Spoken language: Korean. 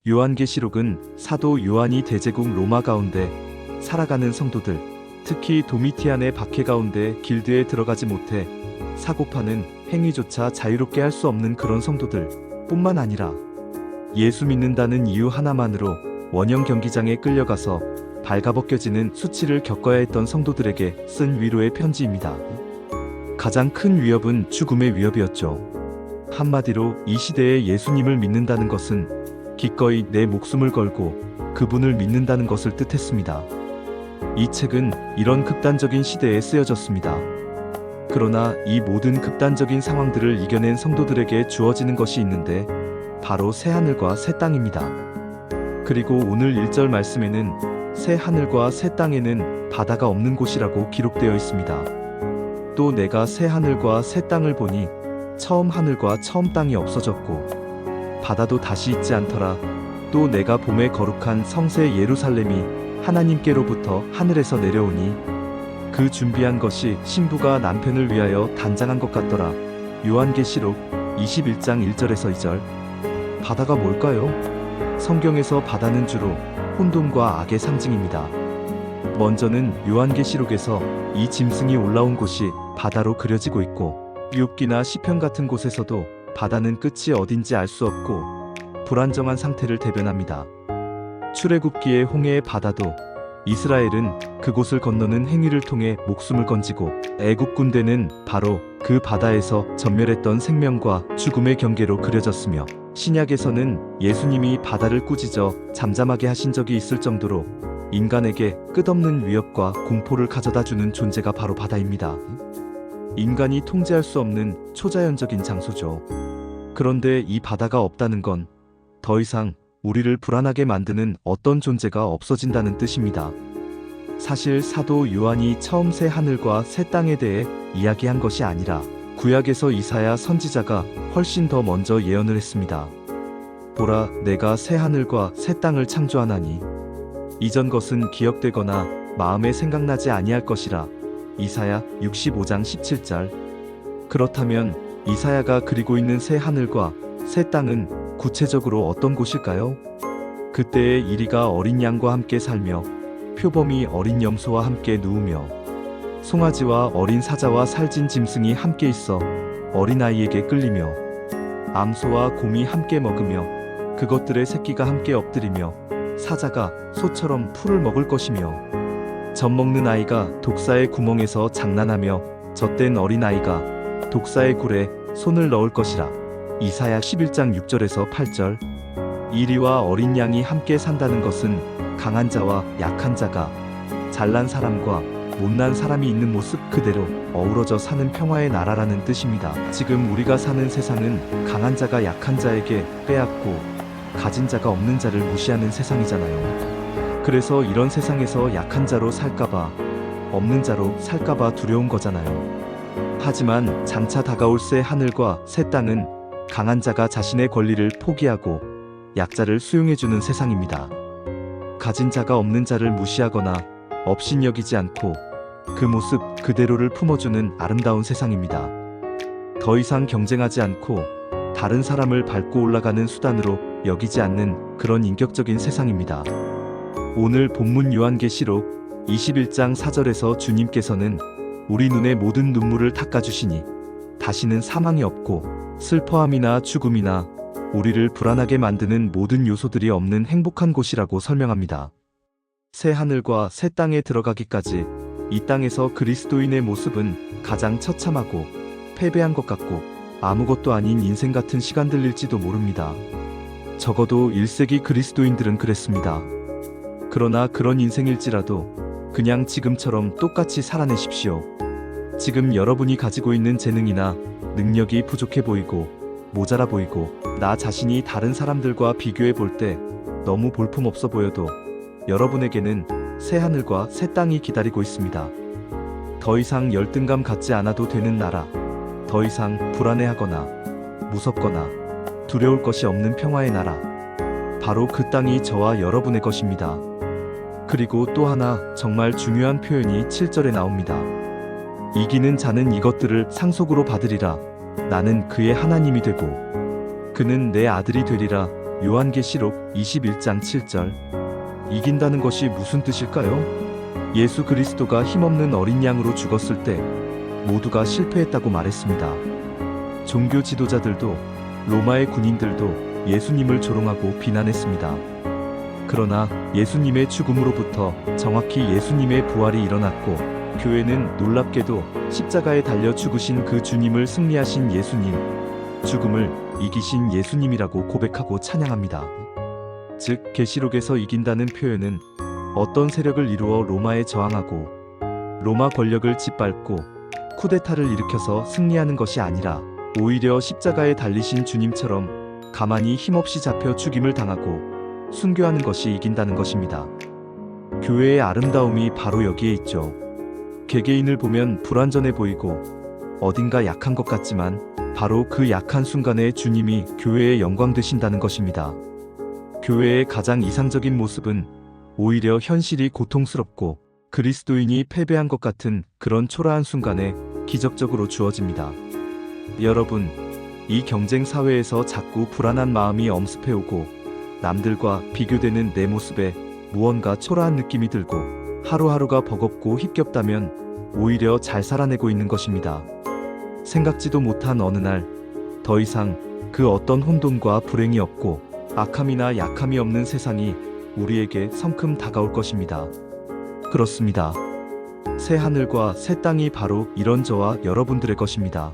요한계시록은 사도 요한이 대제국 로마 가운데 살아가는 성도들, 특히 도미티안의 박해 가운데 길드에 들어가지 못해 사고파는 행위조차 자유롭게 할 수 없는 그런 성도들 뿐만 아니라 예수 믿는다는 이유 하나만으로 원형 경기장에 끌려가서 발가벗겨지는 수치를 겪어야 했던 성도들에게 쓴 위로의 편지입니다. 가장 큰 위협은 죽음의 위협이었죠. 한마디로 이 시대에 예수님을 믿는다는 것은 기꺼이 내 목숨을 걸고 그분을 믿는다는 것을 뜻했습니다. 이 책은 이런 극단적인 시대에 쓰여졌습니다. 그러나 이 모든 극단적인 상황들을 이겨낸 성도들에게 주어지는 것이 있는데 바로 새 하늘과 새 땅입니다. 그리고 오늘 1절 말씀에는 새 하늘과 새 땅에는 바다가 없는 곳이라고 기록되어 있습니다. 또 내가 새 하늘과 새 땅을 보니 처음 하늘과 처음 땅이 없어졌고 바다도 다시 있지 않더라. 또 내가 봄에 거룩한 성새 예루살렘이 하나님께로부터 하늘에서 내려오니 그 준비한 것이 신부가 남편을 위하여 단장한 것 같더라. 요한계시록 21장 1절에서 2절. 바다가 뭘까요? 성경에서 바다는 주로 혼돈과 악의 상징입니다. 먼저는 요한계시록에서 이 짐승이 올라온 곳이 바다로 그려지고 있고 욥기나 시편 같은 곳에서도 바다는 끝이 어딘지 알 수 없고 불안정한 상태를 대변합니다. 출애굽기의 홍해의 바다도 이스라엘은 그곳을 건너는 행위를 통해 목숨을 건지고 애굽 군대는 바로 그 바다에서 전멸했던 생명과 죽음의 경계로 그려졌으며 신약에서는 예수님이 바다를 꾸짖어 잠잠하게 하신 적이 있을 정도로 인간에게 끝없는 위협과 공포를 가져다주는 존재가 바로 바다입니다. 인간이 통제할 수 없는 초자연적인 장소죠. 그런데 이 바다가 없다는 건 더 이상 우리를 불안하게 만드는 어떤 존재가 없어진다는 뜻입니다. 사실 사도 요한이 처음 새 하늘과 새 땅에 대해 이야기한 것이 아니라 구약에서 이사야 선지자가 훨씬 더 먼저 예언을 했습니다. 보라, 내가 새 하늘과 새 땅을 창조하나니 이전 것은 기억되거나 마음에 생각나지 아니할 것이라. 이사야 65장 17절. 그렇다면 이사야가 그리고 있는 새 하늘과 새 땅은 구체적으로 어떤 곳일까요? 그때의 이리가 어린 양과 함께 살며 표범이 어린 염소와 함께 누우며 송아지와 어린 사자와 살진 짐승이 함께 있어 어린아이에게 끌리며 암소와 곰이 함께 먹으며 그것들의 새끼가 함께 엎드리며 사자가 소처럼 풀을 먹을 것이며 젖 먹는 아이가 독사의 구멍에서 장난하며 젖된 어린아이가 독사의 굴에 손을 넣을 것이라. 이사야 11장 6절에서 8절. 이리와 어린 양이 함께 산다는 것은 강한 자와 약한 자가 잘난 사람과 못난 사람이 있는 모습 그대로 어우러져 사는 평화의 나라라는 뜻입니다. 지금 우리가 사는 세상은 강한 자가 약한 자에게 빼앗고 가진 자가 없는 자를 무시하는 세상이잖아요. 그래서 이런 세상에서 약한 자로 살까봐, 없는 자로 살까봐 두려운 거잖아요. 하지만 장차 다가올 새 하늘과 새 땅은 강한 자가 자신의 권리를 포기하고 약자를 수용해주는 세상입니다. 가진 자가 없는 자를 무시하거나 업신여기지 않고 그 모습 그대로를 품어주는 아름다운 세상입니다. 더 이상 경쟁하지 않고 다른 사람을 밟고 올라가는 수단으로 여기지 않는 그런 인격적인 세상입니다. 오늘 본문 요한계시록 21장 4절에서 주님께서는 우리 눈의 모든 눈물을 닦아주시니 다시는 사망이 없고 슬퍼함이나 죽음이나 우리를 불안하게 만드는 모든 요소들이 없는 행복한 곳이라고 설명합니다. 새 하늘과 새 땅에 들어가기까지 이 땅에서 그리스도인의 모습은 가장 처참하고 패배한 것 같고 아무것도 아닌 인생 같은 시간들일지도 모릅니다. 적어도 1세기 그리스도인들은 그랬습니다. 그러나 그런 인생일지라도 그냥 지금처럼 똑같이 살아내십시오. 지금 여러분이 가지고 있는 재능이나 능력이 부족해 보이고 모자라 보이고 나 자신이 다른 사람들과 비교해 볼 때 너무 볼품없어 보여도 여러분에게는 새 하늘과 새 땅이 기다리고 있습니다. 더 이상 열등감 갖지 않아도 되는 나라, 더 이상 불안해하거나 무섭거나 두려울 것이 없는 평화의 나라, 바로 그 땅이 저와 여러분의 것입니다. 그리고 또 하나 정말 중요한 표현이 7절에 나옵니다. 이기는 자는 이것들을 상속으로 받으리라. 나는 그의 하나님이 되고 그는 내 아들이 되리라. 요한계시록 21장 7절. 이긴다는 것이 무슨 뜻일까요? 예수 그리스도가 힘없는 어린 양으로 죽었을 때 모두가 실패했다고 말했습니다. 종교 지도자들도 로마의 군인들도 예수님을 조롱하고 비난했습니다. 그러나 예수님의 죽음으로부터 정확히 예수님의 부활이 일어났고, 교회는 놀랍게도 십자가에 달려 죽으신 그 주님을 승리하신 예수님, 죽음을 이기신 예수님이라고 고백하고 찬양합니다. 즉, 계시록에서 이긴다는 표현은 어떤 세력을 이루어 로마에 저항하고 로마 권력을 짓밟고 쿠데타를 일으켜서 승리하는 것이 아니라, 오히려 십자가에 달리신 주님처럼 가만히 힘없이 잡혀 죽임을 당하고 순교하는 것이 이긴다는 것입니다. 교회의 아름다움이 바로 여기에 있죠. 개개인을 보면 불완전해 보이고 어딘가 약한 것 같지만, 바로 그 약한 순간에 주님이 교회의 영광 되신다는 것입니다. 교회의 가장 이상적인 모습은 오히려 현실이 고통스럽고 그리스도인이 패배한 것 같은 그런 초라한 순간에 기적적으로 주어집니다. 여러분, 이 경쟁 사회에서 자꾸 불안한 마음이 엄습해오고 남들과 비교되는 내 모습에 무언가 초라한 느낌이 들고 하루하루가 버겁고 힘겹다면 오히려 잘 살아내고 있는 것입니다. 생각지도 못한 어느 날, 더 이상 그 어떤 혼돈과 불행이 없고 악함이나 약함이 없는 세상이 우리에게 성큼 다가올 것입니다. 그렇습니다. 새 하늘과 새 땅이 바로 이런 저와 여러분들의 것입니다.